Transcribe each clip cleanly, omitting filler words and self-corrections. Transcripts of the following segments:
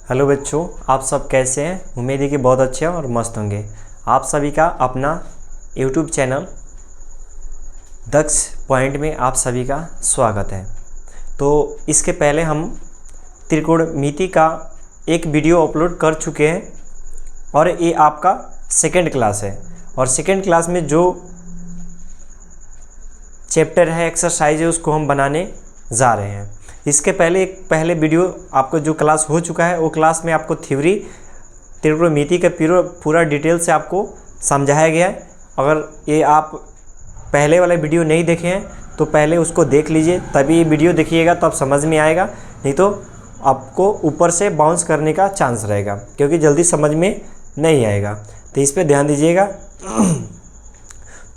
Hello बच्चों, आप सब कैसे हैं। उम्मीद है कि बहुत अच्छे और मस्त होंगे। आप सभी का अपना यूट्यूब चैनल दक्ष पॉइंट में आप सभी का स्वागत है। तो इसके पहले हम त्रिकोणमिति का एक वीडियो अपलोड कर चुके हैं और ये आपका सेकंड क्लास है। और सेकंड क्लास में जो चैप्टर है, एक्सरसाइज है, उसको हम बनाने जा रहे हैं। इसके पहले वीडियो आपको जो क्लास हो चुका है, वो क्लास में आपको थ्योरी त्रिकोणमिति का पूरा डिटेल से आपको समझाया गया है। अगर ये आप पहले वाला वीडियो नहीं देखे हैं तो पहले उसको देख लीजिए, तभी ये वीडियो देखिएगा तो आप समझ में आएगा, नहीं तो आपको ऊपर से बाउंस करने का चांस रहेगा, क्योंकि जल्दी समझ में नहीं आएगा। तो इस पर ध्यान दीजिएगा।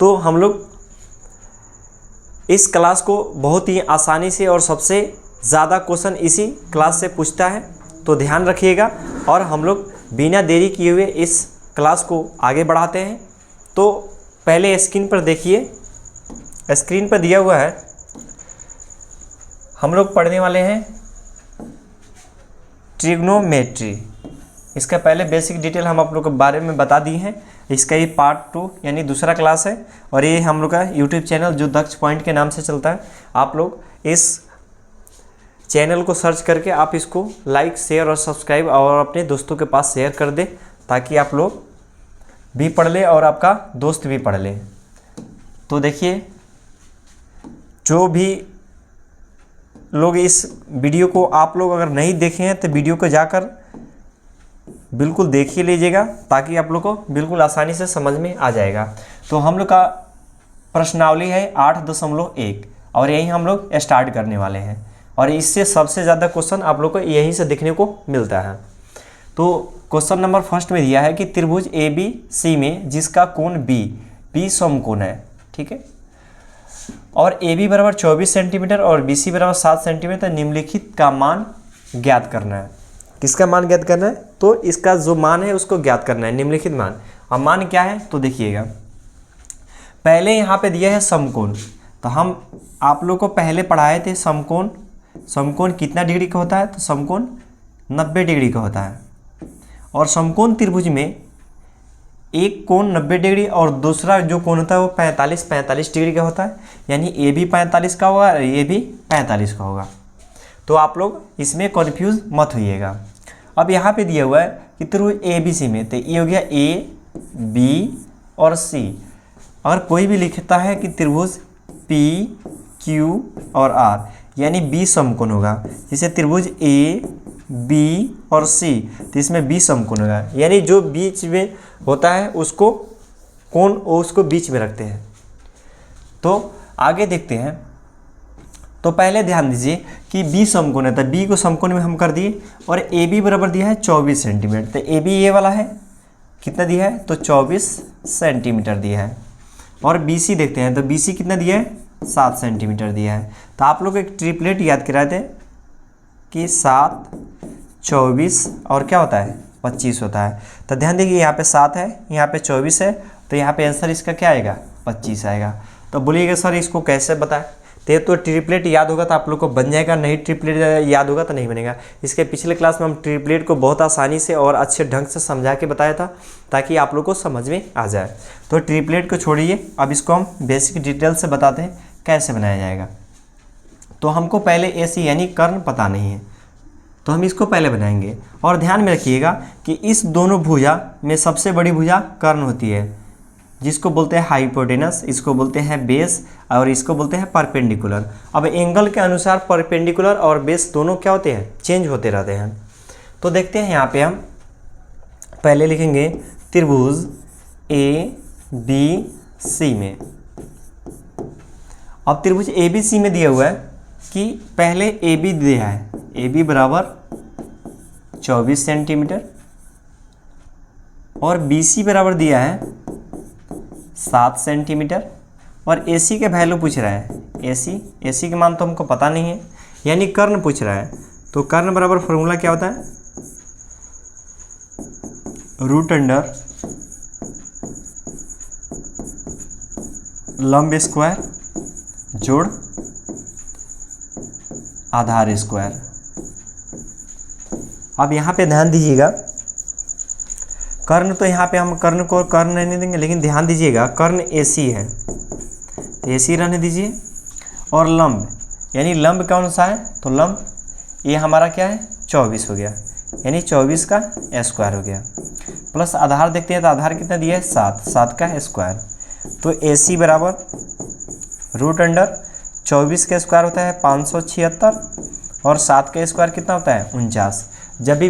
तो हम लोग इस क्लास को बहुत ही आसानी से और सबसे ज़्यादा क्वेश्चन इसी क्लास से पूछता है, तो ध्यान रखिएगा। और हम लोग बिना देरी किए हुए इस क्लास को आगे बढ़ाते हैं। तो पहले स्क्रीन पर देखिए, स्क्रीन पर दिया हुआ है, हम लोग पढ़ने वाले हैं ट्रिग्नोमेट्री। इसका पहले बेसिक डिटेल हम आप लोग के बारे में बता दी हैं। इसका ये पार्ट 2 यानी दूसरा क्लास है और ये हम लोग का यूट्यूब चैनल जो दक्ष पॉइंट के नाम से चलता है। आप लोग इस चैनल को सर्च करके आप इसको लाइक, शेयर और सब्सक्राइब और अपने दोस्तों के पास शेयर कर दें, ताकि आप लोग भी पढ़ ले और आपका दोस्त भी पढ़ ले। तो देखिए, जो भी लोग इस वीडियो को आप लोग अगर नहीं देखे हैं तो वीडियो को जाकर बिल्कुल देख ही लीजिएगा, ताकि आप लोग को बिल्कुल आसानी से समझ में आ जाएगा। तो हम लोग का प्रश्नावली है 8.1 और यही हम लोग स्टार्ट करने वाले हैं। और इससे सबसे ज़्यादा क्वेश्चन आप लोग को यहीं से देखने को मिलता है। तो क्वेश्चन नंबर फर्स्ट में दिया है कि त्रिभुज ए बी सी में जिसका कोण बी समकोण है, ठीक है, और ए बी बराबर 24 सेंटीमीटर और बी सी बराबर 7 सेंटीमीटर, निम्नलिखित का मान ज्ञात करना है। किसका मान ज्ञात करना है? तो इसका जो मान है उसको ज्ञात करना है, निम्नलिखित मान। अब मान क्या है तो देखिएगा, पहले यहाँ पे दिया है समकोण। तो हम आप लोग को पहले पढ़ाए थे समकोण कितना डिग्री का होता है, तो समकोण 90 डिग्री का होता है। और समकोण त्रिभुज में एक कोण 90 डिग्री और दूसरा जो कोण होता है वो 45 डिग्री का होता है, यानी ए भी 45 का होगा और ये भी 45 का होगा। तो आप लोग इसमें कन्फ्यूज़ मत होइएगा। अब यहाँ पे दिया हुआ है कि त्रिभुज ए बी सी में, तो ये हो गया ए बी और सी। अगर कोई भी लिखता है कि त्रिभुज पी क्यू और आर, यानी बी समकोण होगा। जैसे त्रिभुज ए बी और सी, तो इसमें बी समकोण होगा, यानी जो बीच में होता है उसको कोण उसको बीच में रखते हैं। तो आगे देखते हैं। तो पहले ध्यान दीजिए कि बी समकोण है, तो बी को समकोण में हम कर दिए और ए बी बराबर दिया है 24 सेंटीमीटर। तो ए बी ये वाला है, कितना दिया है तो 24 सेंटीमीटर दिया है। और बी सी देखते हैं, तो बी सी कितना दिया है 7 सेंटीमीटर दिया है। तो आप लोग एक ट्रिपलेट याद कराए थे कि 7, 24 और क्या होता है 25 होता है। तो ध्यान देखिए, यहाँ पे 7 है, यहाँ पे 24 है, तो यहाँ पे आंसर इसका क्या आएगा 25 आएगा। तो बोलिएगा सर इसको कैसे बताएं? तो ट्रिपलेट याद होगा तो आप लोग को बन जाएगा, नहीं ट्रिपलेट याद होगा तो नहीं बनेगा। इसके पिछले क्लास में हम ट्रिपलेट को बहुत आसानी से और अच्छे ढंग से समझा के बताया था, ताकि आप लोग को समझ में आ जाए। तो ट्रिपलेट को छोड़िए, अब इसको हम बेसिक डिटेल से बताते हैं कैसे बनाया जाएगा। तो हमको पहले ए सी यानी कर्ण पता नहीं है, तो हम इसको पहले बनाएंगे। और ध्यान में रखिएगा कि इस दोनों भुजा में सबसे बड़ी भुजा कर्ण होती है, जिसको बोलते हैं हाइपोटेनस, इसको बोलते हैं बेस और इसको बोलते हैं परपेंडिकुलर। अब एंगल के अनुसार परपेंडिकुलर और बेस दोनों क्या होते हैं, चेंज होते रहते हैं। तो देखते हैं, यहाँ पे हम पहले लिखेंगे त्रिभुज ए बी सी में। अब त्रिभुज ए बी सी में दिया हुआ है कि पहले ए बी दिया है, ए बी बराबर 24 सेंटीमीटर और बी सी बराबर दिया है 7 सेंटीमीटर। और ए सी के वैल्यू पूछ रहा है, ए सी के मान तो हमको पता नहीं है, यानी कर्ण पूछ रहा है। तो कर्ण बराबर फॉर्मूला क्या होता है, रूट अंडर लंब स्क्वायर जोड़ आधार स्क्वायर। अब यहाँ पे ध्यान दीजिएगा, कर्ण तो यहाँ पे हम कर्ण को कर्ण नहीं देंगे, लेकिन ध्यान दीजिएगा कर्ण AC है तो AC रहने दीजिए। और लंब यानी लंब कौन सा है, तो लंब ये हमारा क्या है 24 हो गया, यानी 24 का स्क्वायर हो गया। प्लस आधार देखते हैं तो आधार कितना दिया है 7, 7 का स्क्वायर। तो AC बराबर √24 का स्क्वायर होता है 576 और 7 का स्क्वायर कितना होता है 49। जब भी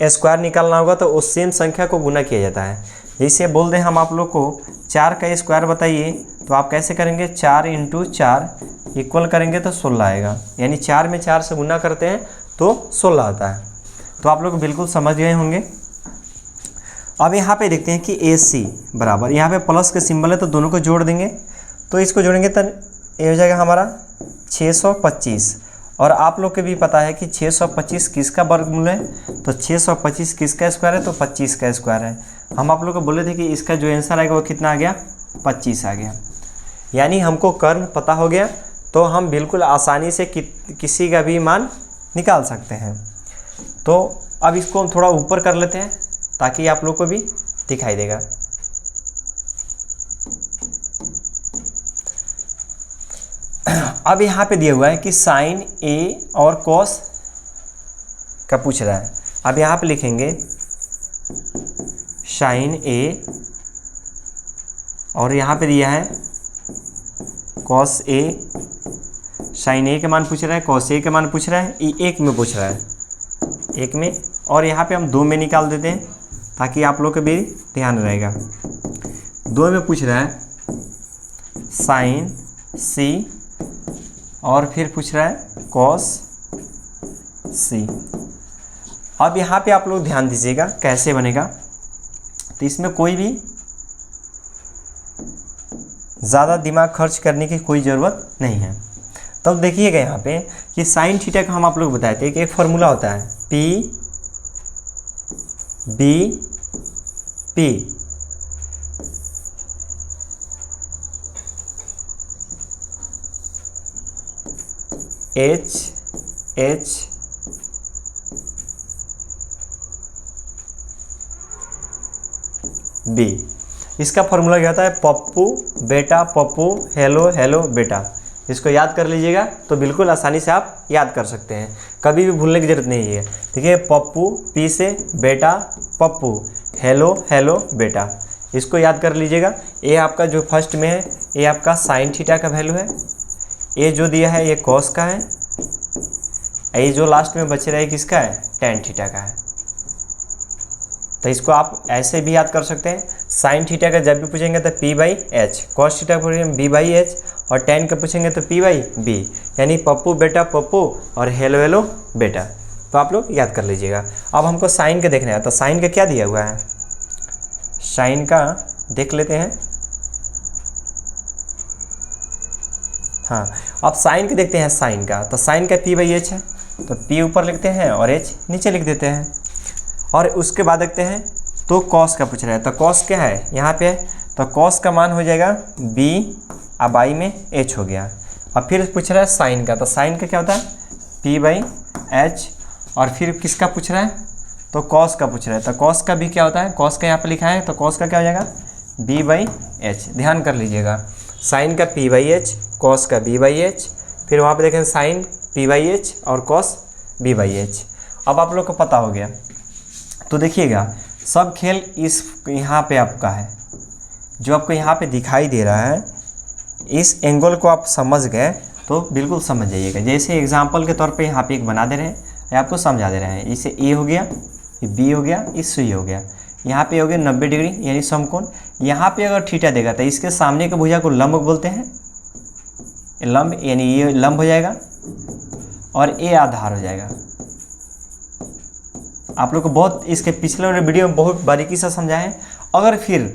स्क्वायर निकालना होगा तो उस सेम संख्या को गुना किया जाता है। जैसे बोल दें हम आप लोग को 4 का स्क्वायर बताइए, तो आप कैसे करेंगे 4 × 4 इक्वल करेंगे तो 16 आएगा, यानी 4 में 4 से गुना करते हैं तो 16 आता है। तो आप लोग बिल्कुल समझ गए होंगे। अब यहाँ पे देखते हैं कि AC बराबर, यहाँ पे प्लस के सिंबल है तो दोनों को जोड़ देंगे, तो इसको जोड़ेंगे तो ये हो जाएगा हमारा 625। और आप लोग को भी पता है कि 625 किसका वर्गमूल है, तो 625 किसका स्क्वायर है, तो 25 का स्क्वायर है। हम आप लोग को बोले थे कि इसका जो आंसर आएगा वो कितना आ गया 25 आ गया। यानी हमको कर्ण पता हो गया तो हम बिल्कुल आसानी से किसी का भी मान निकाल सकते हैं। तो अब इसको हम थोड़ा ऊपर कर लेते हैं ताकि आप लोग को भी दिखाई देगा। अब यहाँ पे दिया हुआ है कि साइन A और कॉस का पूछ रहा है। अब यहाँ पे लिखेंगे साइन A और यहाँ पे दिया है कॉस A। साइन A के मान पूछ रहा है, कॉस A के मान पूछ रहा है, ये 1 में पूछ रहा है, 1 में, और यहाँ पे हम 2 में निकाल देते हैं ताकि आप लोग को भी ध्यान रहेगा। 2 में पूछ रहा है साइन C और फिर पूछ रहा है कॉस C। अब यहाँ पे आप लोग ध्यान दीजिएगा कैसे बनेगा। तो इसमें कोई भी ज़्यादा दिमाग खर्च करने की कोई ज़रूरत नहीं है। तब देखिएगा यहाँ पे कि साइन थीटा का हम आप लोग बताए थे कि एक फॉर्मूला होता है PBP। H B। इसका फॉर्मूला क्या होता है, पप्पू बेटा पप्पू हेलो हेलो बेटा। इसको याद कर लीजिएगा तो बिल्कुल आसानी से आप याद कर सकते हैं, कभी भी भूलने की जरूरत नहीं है। देखिए पप्पू P से बेटा पप्पू हेलो हेलो बेटा, इसको याद कर लीजिएगा। ये आपका जो फर्स्ट में है ये आपका साइन थीटा का वैल्यू है, ये जो दिया है ये कॉस का है, ये जो लास्ट में बच रहा है किसका है टेन थीटा का है। तो इसको आप ऐसे भी याद कर सकते हैं। साइन थीटा का जब भी पूछेंगे तो P/H, कॉस थीटा पूछेंगे B/H और टेन का पूछेंगे तो P/B, यानी पप्पू बेटा पप्पू और हेलो हेलो बेटा। तो आप लोग याद कर लीजिएगा। अब हमको साइन का देखना है, तो साइन का क्या दिया हुआ है, साइन का देख लेते हैं। हाँ, अब साइन का देखते हैं। साइन का तो साइन का P/H है, तो P ऊपर लिखते हैं और H नीचे लिख देते हैं। और उसके बाद देखते हैं तो कॉस का पूछ रहा है, तो कॉस क्या है यहाँ पे है, तो कॉस का मान हो जाएगा B, अब I में H हो गया। अब फिर पूछ रहा है साइन का, तो साइन का क्या होता है P/H, और फिर किसका पूछ रहा है, तो कॉस का पूछ रहा है, तो कॉस का भी क्या होता है, कॉस का यहाँ पे लिखा है, तो कॉस का क्या हो जाएगा B/H। ध्यान कर लीजिएगा, साइन का P/H, कॉस का B/H, फिर वहाँ पे देखें साइन P/H और कॉस B/H। अब आप लोग को पता हो गया। तो देखिएगा सब खेल इस यहाँ पे आपका है, जो आपको यहाँ पे दिखाई दे रहा है, इस एंगल को आप समझ गए तो बिल्कुल समझ जाइएगा। जैसे एग्जांपल के तौर पे यहाँ पे एक बना दे रहे हैं, या आपको समझा दे रहे हैं। इसे A हो गया, ये B हो गया, इस C हो गया, यहाँ पे हो गया 90 डिग्री यानी समकोण। यहाँ पे अगर थीटा देगा तो इसके सामने के भुजा को लंब बोलते हैं, लंब, यानी ये लंब हो जाएगा और ये आधार हो जाएगा। आप लोग को बहुत इसके पिछले वीडियो में बहुत बारीकी से समझा है। अगर फिर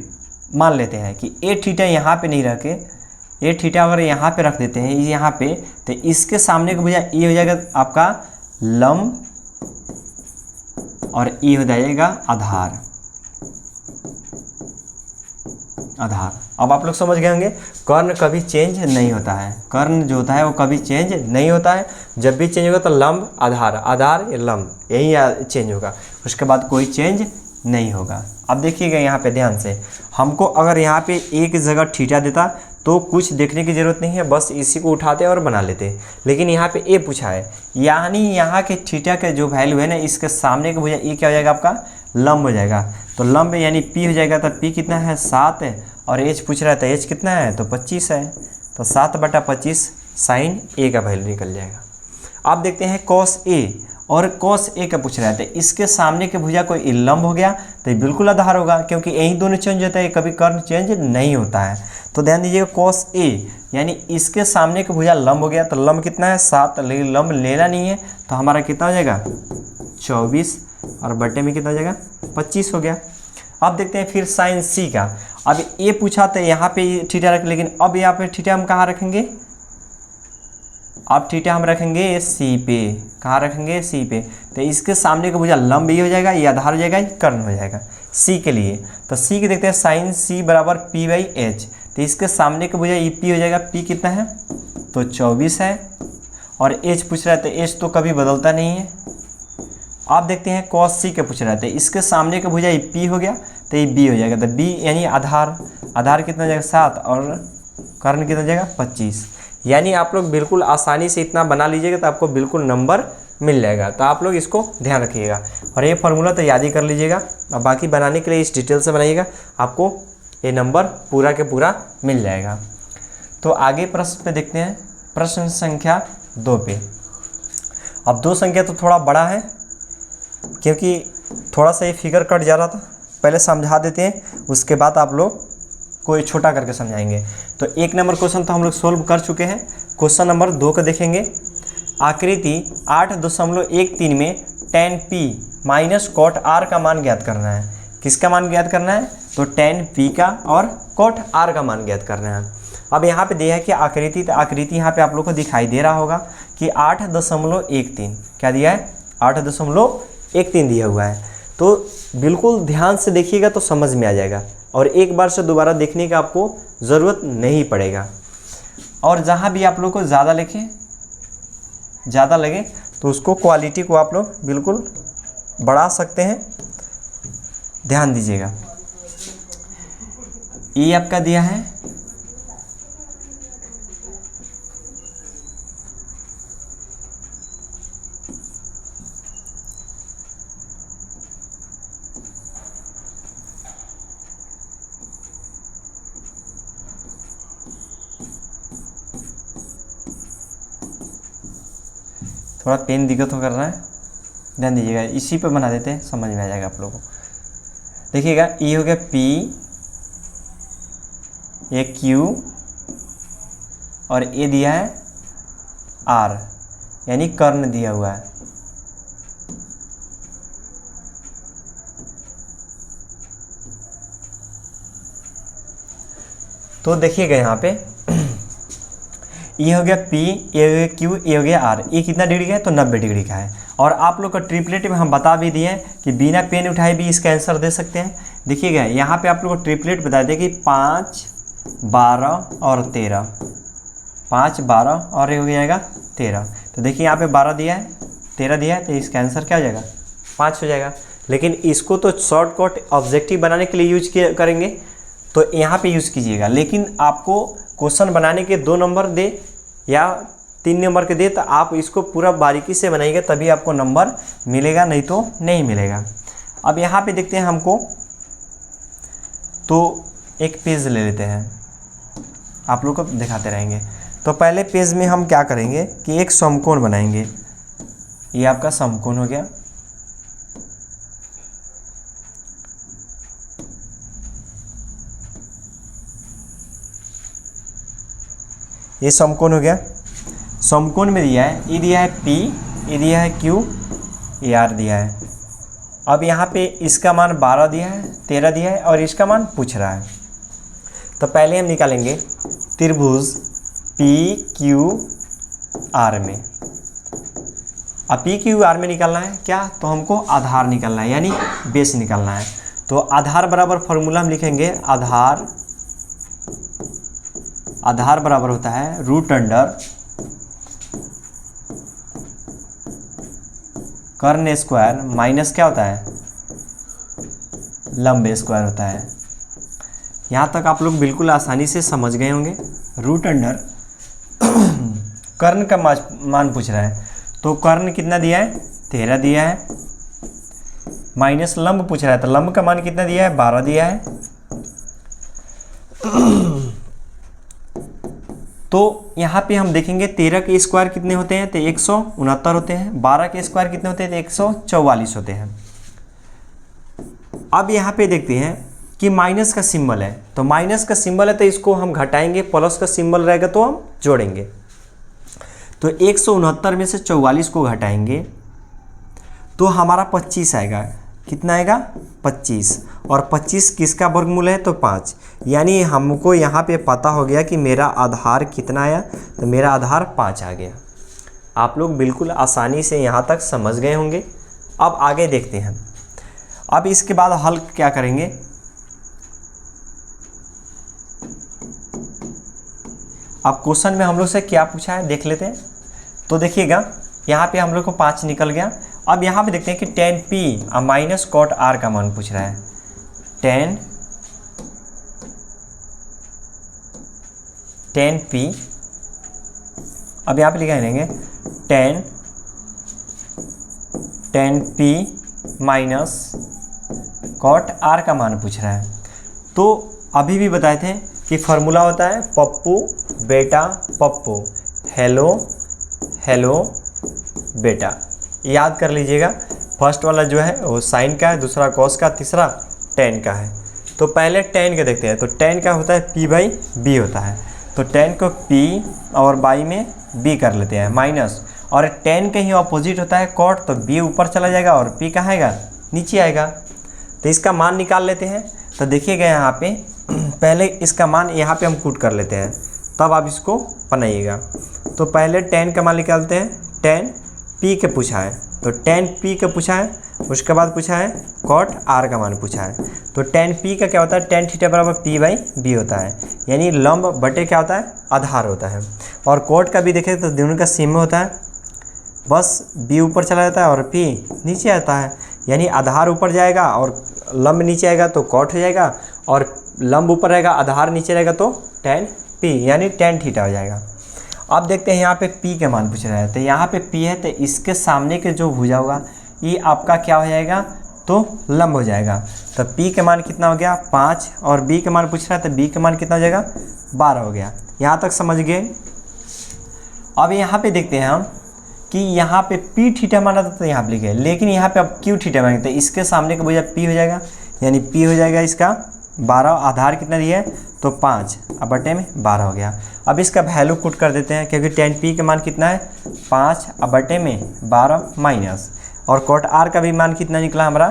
मान लेते हैं कि ए थीटा यहाँ पे नहीं रख के ए थीटा अगर यहाँ पे रख देते हैं यहाँ पे, तो इसके सामने का भुजा ये हो जाएगा आपका लंब और ये हो जाएगा आधार। आधार। अब आप लोग समझ गए होंगे कर्ण कभी चेंज नहीं होता है, कर्ण जो होता है वो कभी चेंज नहीं होता है। जब भी चेंज होगा तो लंब आधार, आधार या लंब यही चेंज होगा, उसके बाद कोई चेंज नहीं होगा। अब देखिएगा यहाँ पे ध्यान से, हमको अगर यहाँ पे एक जगह थीटा देता तो कुछ देखने की ज़रूरत नहीं है, बस इसी को उठाते और बना लेते। लेकिन यहाँ पे ए पूछा है, यानी यहाँ के थीटा के जो वैल्यू है ना, इसके सामने का भुजा ए क्या हो जाएगा आपका, लंब हो जाएगा। तो लंब यानी पी हो जाएगा, तो पी कितना है 7 है, और एच पूछ रहा है तो एच कितना है तो 25 है। तो 7/25 साइन ए का वैल्यू निकल जाएगा। अब देखते हैं कॉस ए, और कॉस ए का पूछ रहा है तो इसके सामने के भुजा कोई लंब हो गया तो ये बिल्कुल आधार होगा, क्योंकि यही दोनों चेंज होता है, कभी कर्ण चेंज नहीं होता है। तो ध्यान दीजिएगा कॉस ए यानी इसके सामने के भुजा लंब हो गया, तो लंब कितना है 7, लेकिन लंब लेना नहीं है तो हमारा कितना हो जाएगा 24, और बट्टे में कितना हो जाएगा 25 हो गया। अब देखते हैं फिर साइन सी का। अब ए पूछा तो यहाँ पे थीटा रख, लेकिन अब यहाँ पे थीटा हम कहाँ रखेंगे, अब थीटा हम रखेंगे सी पे। कहाँ रखेंगे, सी पे। तो इसके सामने का भुजा लंब ये हो जाएगा, ये आधार हो जाएगा, ये कर्ण हो जाएगा सी के लिए। तो सी के देखते हैं साइन सी बराबर P/H। तो इसके सामने का भुजा ये P हो जाएगा, P कितना है तो 24 है, और H पूछ रहा है तो H तो कभी बदलता नहीं है। आप देखते हैं cos C के पूछ रहा है, इसके सामने का भुजा ये P हो गया तो ये B हो जाएगा। तो B यानी आधार, आधार कितना हो जाएगा 7, और कर्ण कितना हो जाएगा 25। यानी आप लोग बिल्कुल आसानी से इतना बना लीजिएगा तो आपको बिल्कुल नंबर मिल जाएगा। तो आप लोग इसको ध्यान रखिएगा, और ये फार्मूला तो याद ही कर लीजिएगा। अब बाकी बनाने के लिए इस डिटेल से बनाइएगा, आपको ये नंबर पूरा के पूरा मिल जाएगा। तो आगे प्रश्न पे देखते हैं, प्रश्न संख्या 2 पे। अब 2 संख्या तो थोड़ा बड़ा है, क्योंकि थोड़ा सा ये फिगर कट जा रहा था, पहले समझा देते हैं, उसके बाद आप लोग कोई छोटा करके समझाएंगे। तो 1 नंबर क्वेश्चन तो हम लोग सोल्व कर चुके हैं। क्वेश्चन नंबर 2 को देखेंगे। आकृति 8.13 में tan p minus cot r का मान ज्ञात करना है। किसका मान ज्ञात करना है, तो tan p का और cot r का मान ज्ञात करना है। अब यहाँ पे दिया है कि आकृति, तो आकृति यहाँ पे आप लोग को दिखाई दे रहा होगा कि 8.13 क्या दिया है, 8.13 दिया हुआ है। तो बिल्कुल ध्यान से देखिएगा तो समझ में आ जाएगा, और एक बार से दोबारा देखने का आपको ज़रूरत नहीं पड़ेगा। और जहाँ भी आप लोग को ज़्यादा लिखें, ज़्यादा लगे तो उसको क्वालिटी को आप लोग बिल्कुल बढ़ा सकते हैं। ध्यान दीजिएगा, ये आपका दिया है थोड़ा पेन दिक्कत हो कर रहा है, ध्यान दीजिएगा, इसी पे बना देते हैं, समझ में आ जाएगा आप लोगों को। देखिएगा ये हो गया P, ये Q, और ये दिया है R, यानी कर्ण दिया हुआ है। तो देखिएगा यहाँ पे ये हो गया P, ये हो गया Q, ये हो गया R। ये कितना डिग्री का है तो 90 डिग्री का है। और आप लोग का ट्रिपलेट में हम बता भी दिए कि बिना पेन उठाए भी इसका आंसर दे सकते हैं। देखिएगा यहाँ पे आप लोग को ट्रिपलेट बता दें कि 5, 12 और 13, 5, 12 और ये हो जाएगा 13। तो देखिए यहाँ पे 12 दिया है, 13 दिया है, तो इसका आंसर क्या हो जाएगा 5 हो जाएगा। लेकिन इसको तो शॉर्टकट ऑब्जेक्टिव बनाने के लिए यूज करेंगे, तो यहाँ पे यूज़ कीजिएगा। लेकिन आपको क्वेश्चन बनाने के 2 नंबर दे या 3 नंबर के दे, तो आप इसको पूरा बारीकी से बनाइएगा, तभी आपको नंबर मिलेगा, नहीं तो नहीं मिलेगा। अब यहाँ पे देखते हैं हमको, तो एक पेज ले लेते हैं, आप लोग को दिखाते रहेंगे। तो पहले पेज में हम क्या करेंगे कि एक समकोण बनाएंगे। ये आपका समकोण हो गया, ये समकोण हो गया। समकोण में दिया है, ये दिया है P, ये दिया है Q, ये R दिया है। अब यहाँ पे इसका मान 12 दिया है, 13 दिया है, और इसका मान पूछ रहा है। तो पहले हम निकालेंगे त्रिभुज PQR में। अब PQR में निकालना है क्या, तो हमको आधार निकालना है, यानी बेस निकालना है। तो आधार बराबर फॉर्मूला हम लिखेंगे, आधार आधार बराबर होता है रूट अंडर कर्ण स्क्वायर माइनस क्या होता है, लंब स्क्वायर होता है। यहाँ तक आप लोग बिल्कुल आसानी से समझ गए होंगे। रूट अंडर कर्ण का मान पूछ रहा है, तो कर्ण कितना दिया है, 13 दिया है, माइनस लंब पूछ रहा है, तो लंब का मान कितना दिया है, 12 दिया है। तो यहाँ पे हम देखेंगे 13 के स्क्वायर कितने होते हैं, तो 169 होते हैं। 12 के स्क्वायर कितने होते हैं, तो 144 होते हैं। अब यहाँ पे देखते हैं कि माइनस का सिंबल है, तो माइनस का सिंबल है तो इसको हम घटाएंगे, प्लस का सिंबल रहेगा तो हम जोड़ेंगे। तो 169 में से 44 को घटाएंगे तो हमारा 25 आएगा। कितना आएगा, 25। और 25 किसका वर्गमूल है, तो 5। यानी हमको यहाँ पे पता हो गया कि मेरा आधार कितना आया, तो मेरा आधार 5 आ गया। आप लोग बिल्कुल आसानी से यहाँ तक समझ गए होंगे। अब आगे देखते हैं। अब इसके बाद हल क्या करेंगे, अब क्वेश्चन में हम लोग से क्या पूछा है देख लेते हैं। तो देखिएगा यहाँ पे हम लोग को 5 निकल गया। अब यहाँ पे देखते हैं कि tan p minus cot r का मान पूछ रहा है। tan p, अब यहाँ पे लिखा रहेंगे tan p minus cot r का मान पूछ रहा है। तो अभी भी बताए थे कि फॉर्मूला होता है पप्पू बेटा पप्पू, हेलो हेलो बेटा। याद कर लीजिएगा, फर्स्ट वाला जो है वो साइन का है, दूसरा कॉस का, तीसरा टेन का है। तो पहले टेन का देखते हैं। तो टेन का होता है p बाई बी होता है। तो टेन को p और बाई में b कर लेते हैं माइनस, और टेन का ही ऑपोजिट होता है कॉट, तो b ऊपर चला जाएगा और p कहाँ आएगा, नीचे आएगा। तो इसका मान निकाल लेते हैं। तो देखिएगा यहाँ पे पहले इसका मान यहाँ पे हम पुट कर लेते हैं, तब आप इसको बनाइएगा। तो पहले टेन का मान निकालते हैं। टेन p के पूछा है, तो टेन p के पूछा है, उसके बाद पूछा है कॉट r का मान पूछा है। तो टेन p का क्या होता है, टेन थीटा बराबर p बाई b होता है, यानी लंब बटे क्या होता है, आधार होता है। और कॉट का भी देखें तो दोनों का सेम होता है, बस b ऊपर चला जाता है और p नीचे आता है। यानी आधार ऊपर जाएगा और लंब नीचे आएगा तो कॉट हो जाएगा, और लंब ऊपर रहेगा आधार नीचे रहेगा तो टेन p यानी टेन थीटा हो जाएगा। अब देखते हैं यहाँ पे p के मान पूछ रहा है। तो यहाँ पे p है, तो इसके सामने के जो भुजा होगा ये आपका क्या हो जाएगा, तो लंब हो जाएगा। तो p के मान कितना हो गया, 5, और b के मान पूछ रहा है, तो b के मान कितना हो जाएगा, 12 हो गया। यहाँ तक समझ गए। अब यहाँ पे देखते हैं हम कि यहाँ पे p थीटा माना था, तो यहाँ पे लिखे, लेकिन यहाँ पे अब q थीटा मानेंगे, तो इसके सामने का भुजा p हो जाएगा, यानी p हो जाएगा इसका 12। आधार कितना दिया है, तो 5, अब बटे में 12 हो गया। अब इसका वैल्यू पुट कर देते हैं, क्योंकि टेन p का मान कितना है, 5, अब बटे में 12 माइनस, और कॉट r का भी मान कितना निकला हमारा,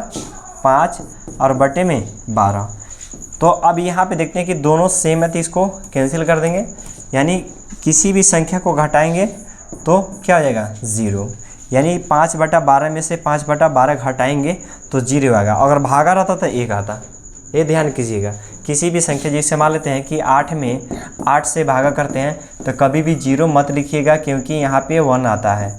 5 और बटे में 12। तो अब यहाँ पे देखते हैं कि दोनों सेम है, तो इसको कैंसिल कर देंगे, यानी किसी भी संख्या को घटाएंगे तो क्या हो जाएगा, 0। यानी 5/12 में से 5/12 घटाएंगे तो 0 आएगा। अगर भागा रहता तो 1 आता। ये ध्यान कीजिएगा, किसी भी संख्या जैसे मान लेते हैं कि 8 में 8 से भागा करते हैं, तो कभी भी 0 मत लिखिएगा, क्योंकि यहाँ पे 1 आता है।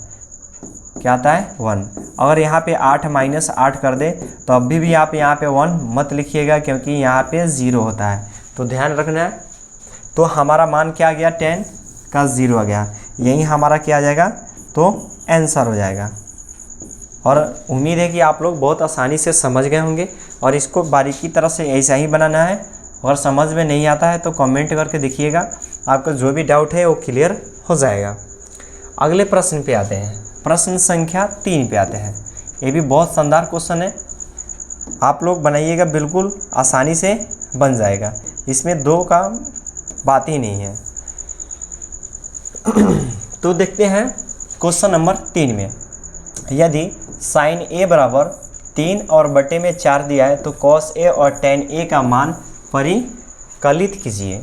क्या आता है, 1। अगर यहाँ पे 8 माइनस 8 कर दे तो अभी भी आप यहाँ पे 1 मत लिखिएगा, क्योंकि यहाँ पे 0 होता है। तो ध्यान रखना है। तो हमारा मान क्या आ गया, 10 का 0 आ गया। यही हमारा क्या आ जाएगा, तो आंसर हो जाएगा। और उम्मीद है कि आप लोग बहुत आसानी से समझ गए होंगे, और इसको बारीकी तरह से ऐसा ही बनाना है। अगर समझ में नहीं आता है तो कमेंट करके देखिएगा, आपका जो भी डाउट है वो क्लियर हो जाएगा। अगले प्रश्न पे आते हैं, प्रश्न संख्या 3 पे आते हैं। ये भी बहुत शानदार क्वेश्चन है, आप लोग बनाइएगा, बिल्कुल आसानी से बन जाएगा, इसमें 2 का बात ही नहीं है। तो देखते हैं क्वेश्चन नंबर 3 में, यदि साइन a बराबर 3 और बटे में 4 दिया है, तो कॉस a और टेन a का मान परिकलित कीजिए।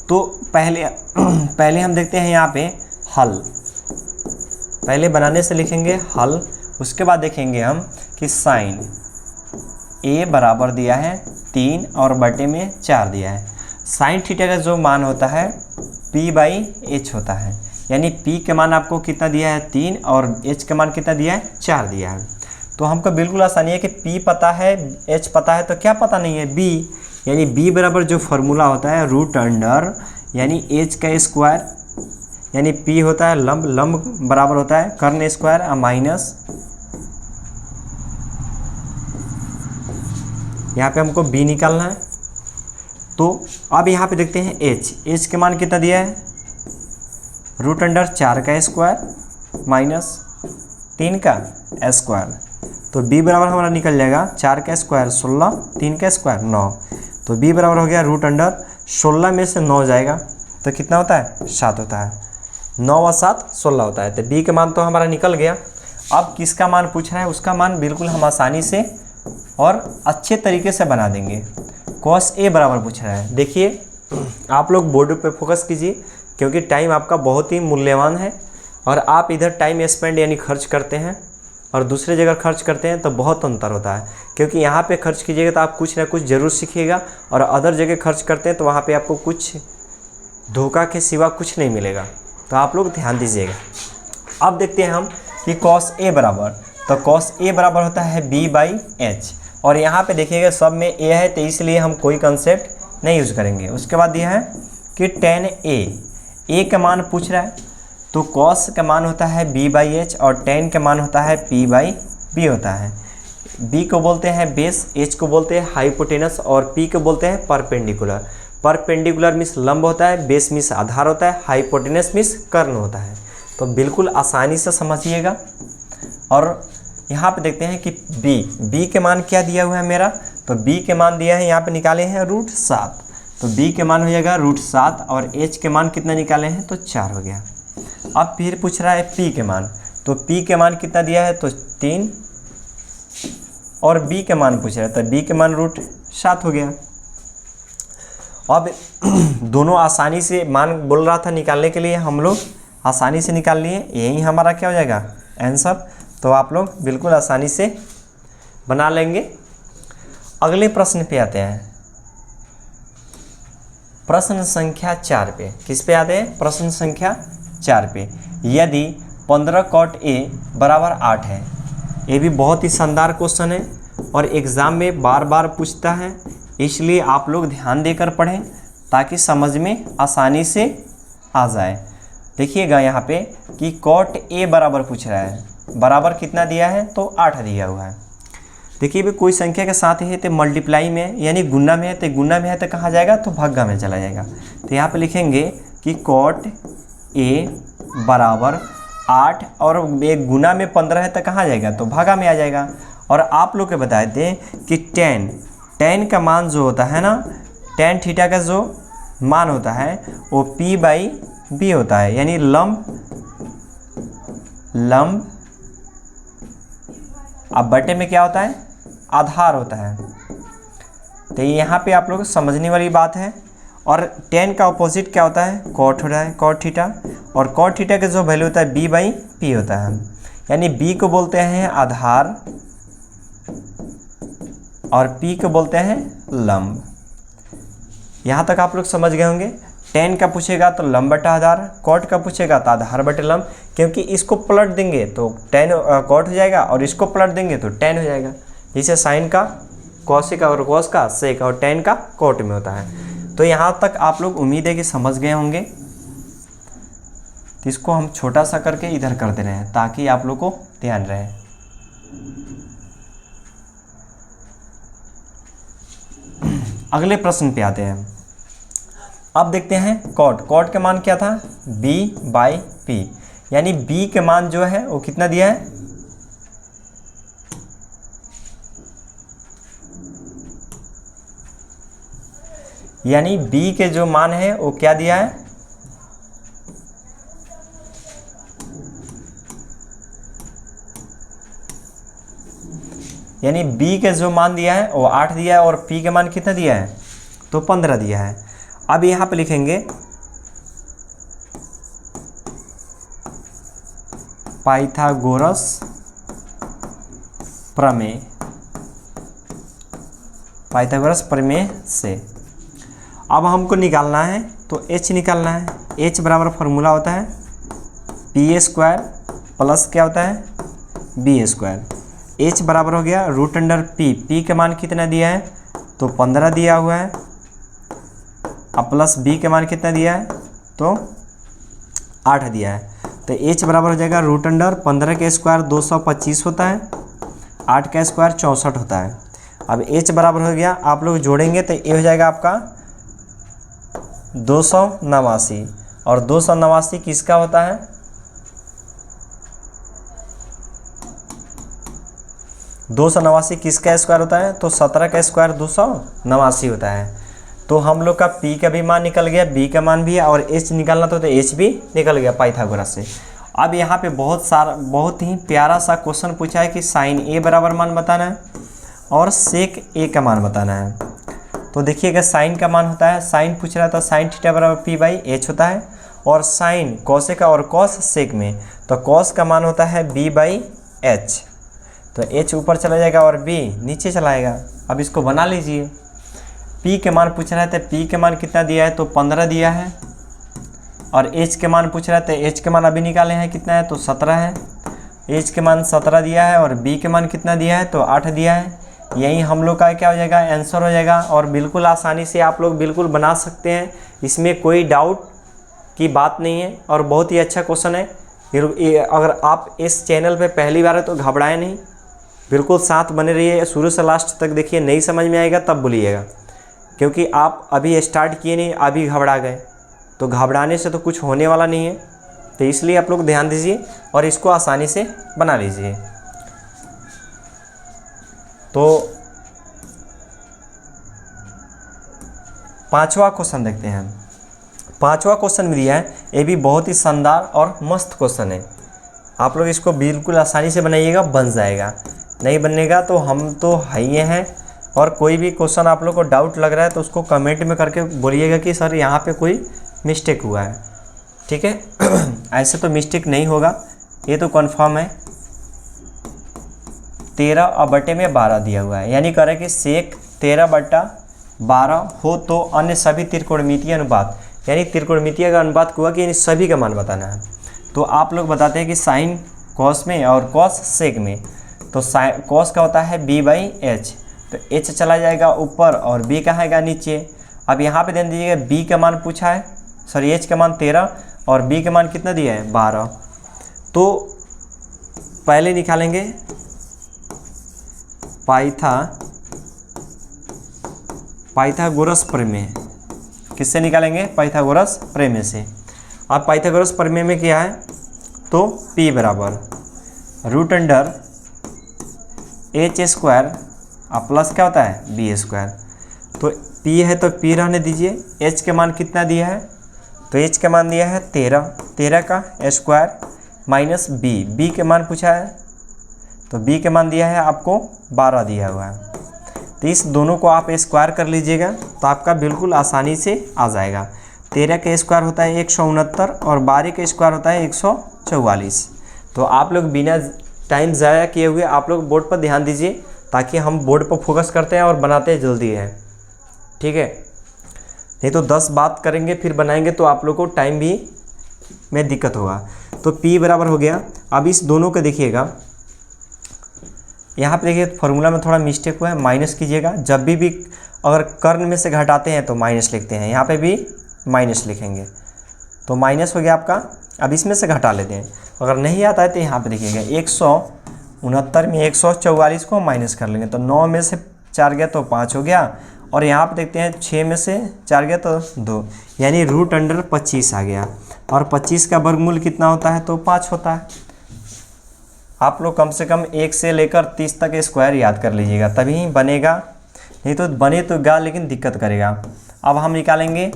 तो पहले हम देखते हैं यहाँ पे हल। पहले बनाने से लिखेंगे हल, उसके बाद देखेंगे हम कि साइन a बराबर दिया है 3 और बटे में 4 दिया है। साइन थीटा का जो मान होता है p/h होता है। यानी p के मान आपको कितना दिया है 3 और h के मान कितना दिया है 4 दिया है। तो हमको बिल्कुल आसानी है कि p पता है h पता है तो क्या पता नहीं है b, यानी b बराबर जो फॉर्मूला होता है रूट अंडर यानी h का स्क्वायर, यानी p होता है लंब, लंब बराबर होता है कर्ण स्क्वायर माइनस, यहाँ पे हमको b निकालना है। तो अब यहाँ पे देखते हैं h के मान कितना दिया है रूट अंडर 4 का स्क्वायर माइनस 3 का स्क्वायर। तो b बराबर हमारा निकल जाएगा 4 का स्क्वायर 16, 3 का स्क्वायर 9। तो b बराबर हो गया रूट अंडर 16 में से 9 जाएगा तो कितना होता है 7 होता है, 9 और 7 16 होता है। तो b का मान तो हमारा निकल गया। अब किसका मान पूछ रहा है, उसका मान बिल्कुल हम आसानी से और अच्छे तरीके से बना देंगे। cos a बराबर पूछ रहा है। देखिए आप लोग बोर्ड पे फोकस कीजिए क्योंकि टाइम आपका बहुत ही मूल्यवान है और आप इधर टाइम स्पेंड यानी खर्च करते हैं और दूसरे जगह खर्च करते हैं तो बहुत अंतर होता है। क्योंकि यहाँ पे खर्च कीजिएगा तो आप कुछ ना कुछ ज़रूर सीखिएगा और अदर जगह खर्च करते हैं तो वहाँ पे आपको कुछ धोखा के सिवा कुछ नहीं मिलेगा। तो आप लोग ध्यान दीजिएगा। अब देखते हैं हम कि cos a बराबर, तो cos a बराबर होता है b/h और यहाँ पे देखिएगा सब में a है तो इसलिए हम कोई कंसेप्ट नहीं यूज़ करेंगे। उसके बाद दिया है कि tan a का मान पूछ रहा है तो cos का मान होता है b/h और tan का मान होता है p/b होता है। b को बोलते हैं बेस, h को बोलते हैं हाइपोटेनस और p को बोलते हैं परपेंडिकुलर। परपेंडिकुलर मीन्स लंब होता है, बेस मीन्स आधार होता है, हाइपोटेनस मीन्स कर्ण होता है। तो बिल्कुल आसानी से समझिएगा। और यहाँ पे देखते हैं कि b के मान क्या दिया हुआ है मेरा, तो b के मान दिया है यहाँ पे निकाले हैं √7, तो b के मान हो जाएगा √7 और h के मान कितना निकाले हैं तो 4 हो गया। अब फिर पूछ रहा है p के मान, तो p के मान कितना दिया है तो 3 और b के मान पूछ रहा है तो b के मान √7 हो गया। अब दोनों आसानी से मान बोल रहा था निकालने के लिए, हम लोग आसानी से निकाल लिए, यही हमारा क्या हो जाएगा आंसर। तो आप लोग बिल्कुल आसानी से बना लेंगे। अगले प्रश्न पे आते हैं, प्रश्न संख्या 4 पे। किस पे आते हैं, प्रश्न संख्या 4 पे। यदि 15 cot a बराबर 8 है, ये भी बहुत ही शानदार क्वेश्चन है और एग्ज़ाम में बार बार पूछता है, इसलिए आप लोग ध्यान देकर पढ़ें ताकि समझ में आसानी से आ जाए। देखिएगा यहाँ पे कि cot a बराबर पूछ रहा है, बराबर कितना दिया है तो 8 दिया हुआ है। देखिए भी कोई संख्या के साथ है तो मल्टीप्लाई में यानी गुना में है, तो गुना में है तो कहाँ जाएगा तो भागा में चला जाएगा। तो यहाँ पे लिखेंगे कि cot a बराबर 8 और एक गुना में 15 है तो कहाँ जाएगा तो भागा में आ जाएगा। और आप लोग को बताए थे कि tan का मान जो होता है ना, tan थीटा का जो मान होता है वो p/b होता है, यानी लंब अब बटे में क्या होता है आधार होता है। तो यहाँ पे आप लोग समझने वाली बात है। और tan का अपोजिट क्या होता है cot होता है, cot थीटा, और cot थीटा का जो वैल्यू होता है b/p होता है, यानी b को बोलते हैं आधार और p को बोलते हैं लंब। यहाँ तक आप लोग समझ गए होंगे। tan का पूछेगा तो लंब बटा आधार, cot का पूछेगा तो आधार बटे लंब, क्योंकि इसको पलट देंगे तो tan cot हो जाएगा और इसको पलट देंगे तो tan हो जाएगा। जैसे साइन का cos का और cos का sec और tan का cot में होता है। तो यहाँ तक आप लोग उम्मीद है कि समझ गए होंगे। तो इसको हम छोटा सा करके इधर कर दे रहे हैं ताकि आप लोग को ध्यान रहे। अगले प्रश्न पे आते हैं। अब देखते हैं cot का मान क्या था b/p, यानी b के मान जो है वो कितना दिया है यानी b के जो मान है वो क्या दिया है यानी b के जो मान दिया है वो 8 दिया है और p के मान कितना दिया है तो 15 दिया है। अब यहाँ पे लिखेंगे पाइथागोरस प्रमेय, पाइथागोरस प्रमेय से अब हमको निकालना है तो h निकालना है। एच बराबर फार्मूला होता है पी स्क्वायर प्लस क्या होता है बी स्क्वायर। एच बराबर हो गया रूट अंडर पी, पी का मान कितना दिया है तो 15 दिया हुआ है, अब प्लस बी का मान कितना दिया है तो 8 दिया है। तो एच बराबर हो जाएगा रूट अंडर 15 का स्क्वायर 225 होता है, 8 का स्क्वायर 64 होता है। अब एच बराबर हो गया, आप लोग जोड़ेंगे तो ये हो जाएगा आपका 289, और 289 किसका होता है 289 किसका स्क्वायर होता है तो 17 का स्क्वायर 289 होता है। तो हम लोग का p का भी मान निकल गया, b का मान भी है, और h निकालना तो h भी निकल गया पाइथागोरस से। अब यहाँ पे बहुत ही प्यारा सा क्वेश्चन पूछा है कि साइन a बराबर मान बताना है और सेक a का मान बताना है। तो देखिएगा साइन का मान होता है, साइन पूछ रहा था साइन थीटा बराबर p बाई h होता है, और साइन कॉसेक और कॉस सेक में तो कॉस का मान होता है b बाई h, तो h ऊपर चला जाएगा और b नीचे चला आएगा। अब इसको बना लीजिए। p के मान पूछ रहा है तो p के मान कितना दिया है तो 15 दिया है, और h के मान पूछ रहा है तो h के मान अभी निकाले हैं कितना है तो 17 है, h के मान 17 दिया है, और b के मान कितना दिया है तो 8 दिया है। यही हम लोग का क्या हो जाएगा आंसर हो जाएगा, और बिल्कुल आसानी से आप लोग बिल्कुल बना सकते हैं, इसमें कोई डाउट की बात नहीं है, और बहुत ही अच्छा क्वेश्चन है। अगर आप इस चैनल पे पहली बार है तो घबराएं नहीं, बिल्कुल साथ बने रहिए, शुरू से लास्ट तक देखिए, नहीं समझ में आएगा तब बोलिएगा, क्योंकि आप अभी स्टार्ट किए नहीं अभी घबरा गए तो घबराने से तो कुछ होने वाला नहीं है। तो इसलिए आप लोग ध्यान दीजिए और इसको आसानी से बना लीजिए। तो पांचवा क्वेश्चन देखते हैं। पांचवा क्वेश्चन में दिया है, ये भी बहुत ही शानदार और मस्त क्वेश्चन है, आप लोग इसको बिल्कुल आसानी से बनाइएगा, बन जाएगा। नहीं बनेगा तो हम तो हाइए हैं, और कोई भी क्वेश्चन आप लोग को डाउट लग रहा है तो उसको कमेंट में करके बोलिएगा कि सर यहाँ पे कोई मिस्टेक हुआ है, ठीक है। ऐसे तो मिस्टेक नहीं होगा, ये तो कंफर्म है। 13/12 दिया हुआ है, यानी करें कि सेक 13/12 हो तो अन्य सभी त्रिकोणमितीय अनुपात, यानी त्रिकोणमितीय का अनुपात हुआ कि यानी सभी का मान बताना है। तो आप लोग बताते हैं कि साइन कॉस में और कॉस सेक में, तो कॉस का होता है b बाई एच, तो h चला जाएगा ऊपर और b कहाँ आएगा नीचे। अब यहाँ पे ध्यान दीजिएगा b का मान पूछा है, सॉरी h का मान 13 और b का मान कितना दिया है 12। तो पहले निकालेंगे पाइथागोरस प्रमेय, किससे निकालेंगे पाइथागोरस प्रमेय से। अब पाइथागोरस प्रमेय में क्या है तो p बराबर रूट अंडर एच स्क्वायर और प्लस क्या होता है बी स्क्वायर। तो p है तो p रहने दीजिए, h के मान कितना दिया है तो h के मान दिया है 13 का स्क्वायर माइनस b के मान पूछा है तो b के मान दिया है आपको 12 दिया हुआ है। तो इस दोनों को आप स्क्वायर कर लीजिएगा तो आपका बिल्कुल आसानी से आ जाएगा। 13 का स्क्वायर होता है 169 और 12 का स्क्वायर होता है 144। तो आप लोग बिना टाइम ज़ाया किए हुए आप लोग बोर्ड पर ध्यान दीजिए, ताकि हम बोर्ड पर फोकस करते हैं और बनाते जल्दी हैं, ठीक है। नहीं तो 10 बात करेंगे फिर बनाएंगे तो आप लोग को टाइम भी में दिक्कत होगा। तो p बराबर हो गया। अब इस दोनों को देखिएगा, यहाँ पे देखिए फार्मूला में थोड़ा मिस्टेक हुआ है, माइनस कीजिएगा। जब भी अगर कर्ण में से घटाते हैं तो माइनस लिखते हैं, यहाँ पे भी माइनस लिखेंगे तो माइनस हो गया आपका। अब इसमें से घटा लेते हैं, अगर नहीं आता है तो यहाँ पे देखिएगा 169 में 144 को माइनस कर लेंगे तो 9 में से 4 गया तो 5 हो गया, और यहाँ पे देखते हैं 6 में से 4 गया तो 2, यानी रूट अंडर 25 आ गया। और 25 का वर्गमूल कितना होता है तो 5 होता है। आप लोग कम से कम 1 से लेकर 30 तक स्क्वायर याद कर लीजिएगा, तभी बनेगा, नहीं तो बने तो गा लेकिन दिक्कत करेगा। अब हम निकालेंगे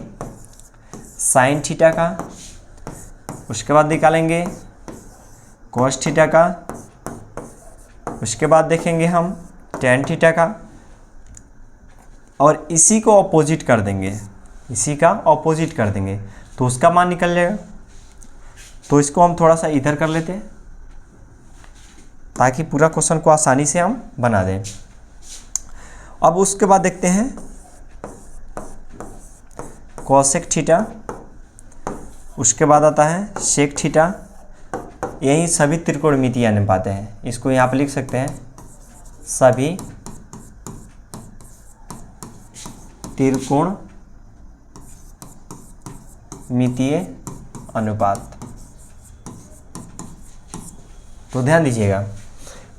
साइन थीटा का, उसके बाद निकालेंगे कॉस थीटा का, उसके बाद देखेंगे हम टेन थीटा का, और इसी को अपोजिट कर देंगे, इसी का अपोजिट कर देंगे तो उसका मान निकल जाएगा। तो इसको हम थोड़ा सा इधर कर लेते हैं ताकि पूरा क्वेश्चन को आसानी से हम बना दें। अब उसके बाद देखते हैं कोसेक थीटा उसके बाद आता है सेक थीटा। यही सभी त्रिकोणमितीय अनुपात हैं, इसको यहाँ पे लिख सकते हैं सभी त्रिकोणमितीय अनुपात। तो ध्यान दीजिएगा,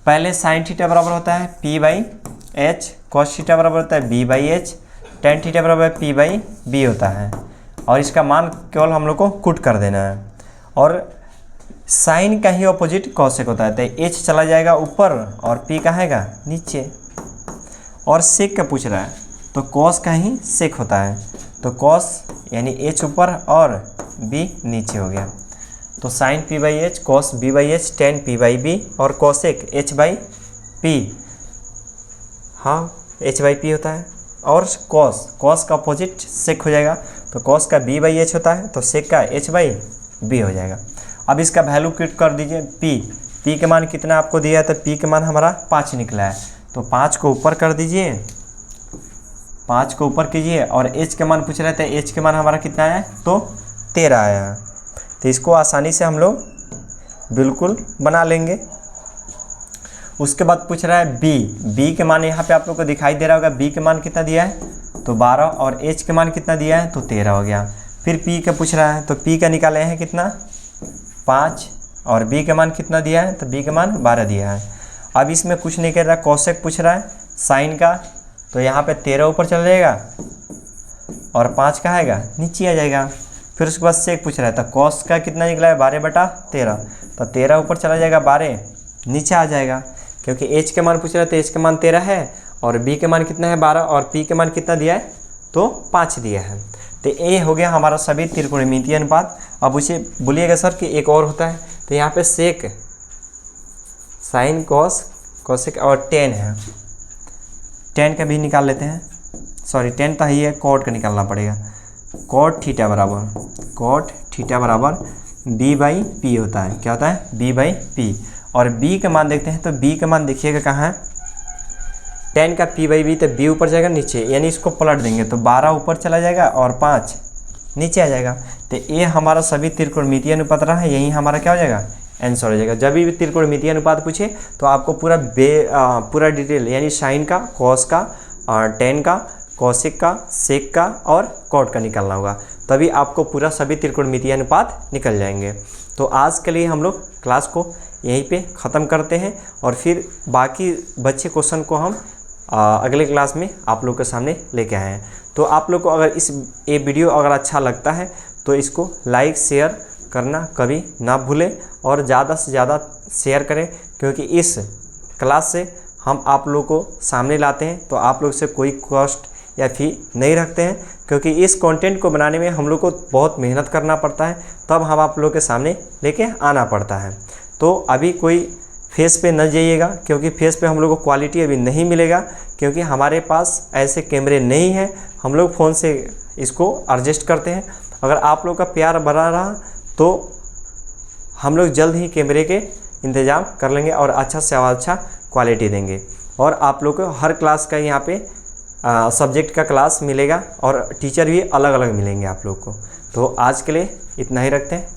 पहले साइन थीटा बराबर होता है P/H, कॉस थीटा बराबर होता है B/H, टेन थीटा बराबर P/B होता है। और इसका मान केवल हम लोग को पुट कर देना है। और साइन का ही ऑपोजिट कॉसेक होता है, तो H चला जाएगा ऊपर और P का हैगा नीचे। और सेक का पूछ रहा है तो कॉस का ही सेक होता है, तो कॉस यानी H ऊपर और B नीचे हो गया। तो sign P/H, cos B/H, ten P/B और कॉसेक H/P, हाँ H/P होता है। और कॉस का अपोजिट सेक हो जाएगा, तो कॉस का B/H होता है, तो सेक का H/B हो जाएगा। अब इसका वैल्यू क्विट कर दीजिए P के मान कितना आपको दिया है, तो P के मान हमारा 5 निकला है, तो 5 को ऊपर कर दीजिए, 5 को ऊपर कीजिए। और H के मान पूछ रहे थे, H के मान हमारा कितना है, तो 13 आया है। तो इसको आसानी से हम लोग बिल्कुल बना लेंगे। उसके बाद पूछ रहा है B के मान यहाँ पे आप लोग को दिखाई दे रहा होगा, B के मान कितना दिया है, तो 12, और H के मान कितना दिया है, तो 13 हो गया। फिर P का पूछ रहा है, तो P का निकाले हैं कितना 5, और B के मान कितना दिया है, तो B के मान 12 दिया है। अब इसमें कुछ नहीं कर रहा, कॉसेक पूछ रहा है साइन का, तो यहाँ पे 13 ऊपर चला जाएगा और 5 का आएगा नीचे आ जाएगा। फिर उसके बाद सेक पूछ रहा है, तो कॉस का कितना निकला है 12/13, तो 13 ऊपर चला जाएगा, 12 नीचे आ जाएगा, क्योंकि H के मान पूछ रहा है, तो H के मान 13 है और B के मान कितना है 12, और P के मान कितना दिया है, तो 5 दिया है। तो ये हो गया हमारा सभी त्रिकोणमितीय अनुपात। अब उसे बोलिएगा सर कि एक और होता है, तो यहाँ पे सेक, साइन, कॉस, कॉसेक और टेन है, टेन का भी निकाल लेते हैं। सॉरी, टेन तो ही है, कॉट का निकालना पड़ेगा। कॉट थीटा बराबर B/P होता है। क्या होता है, B/P। और B का मान देखते हैं, तो B का मान देखिएगा कहाँ है, टेन का P/B, तो B ऊपर जाएगा नीचे, यानी इसको पलट देंगे तो 12 ऊपर चला जाएगा और 5 नीचे आ जाएगा। तो ये हमारा सभी त्रिकोणमितीय अनुपात रहा है, यही हमारा क्या हो जाएगा, आंसर हो जाएगा। जब भी त्रिकोणमितीय अनुपात पूछे तो आपको पूरा डिटेल, यानी साइन का, कॉस का, टेन का, कॉसेक का, सेक का और कॉट का निकालना होगा, तभी आपको पूरा सभी त्रिकोणमितीय अनुपात निकल जाएंगे। तो आज के लिए हम लोग क्लास को यहीं पे ख़त्म करते हैं, और फिर बाकी बच्चे क्वेश्चन को हम अगले क्लास में आप लोग के सामने लेके आए हैं। तो आप लोग को अगर ये वीडियो अगर अच्छा लगता है तो इसको लाइक शेयर करना कभी ना भूलें, और ज़्यादा से ज़्यादा शेयर करें, क्योंकि इस क्लास से हम आप लोग को सामने लाते हैं, तो आप लोग से कोई कॉस्ट या फी नहीं रखते हैं, क्योंकि इस कंटेंट को बनाने में हम लोग को बहुत मेहनत करना पड़ता है, तब हम आप लोग के सामने लेके आना पड़ता है। तो अभी कोई फेस पे न जाइएगा, क्योंकि फेस पे हम लोग को क्वालिटी अभी नहीं मिलेगा, क्योंकि हमारे पास ऐसे कैमरे नहीं हैं, हम लोग फ़ोन से इसको एडजस्ट करते हैं। अगर आप लोग का प्यार बना रहा तो हम लोग जल्द ही कैमरे के इंतज़ाम कर लेंगे और अच्छा से अच्छा क्वालिटी देंगे। और आप लोग को हर क्लास का यहाँ पे सब्जेक्ट का क्लास मिलेगा, और टीचर भी अलग अलग मिलेंगे आप लोग को। तो आज के लिए इतना ही रखते हैं।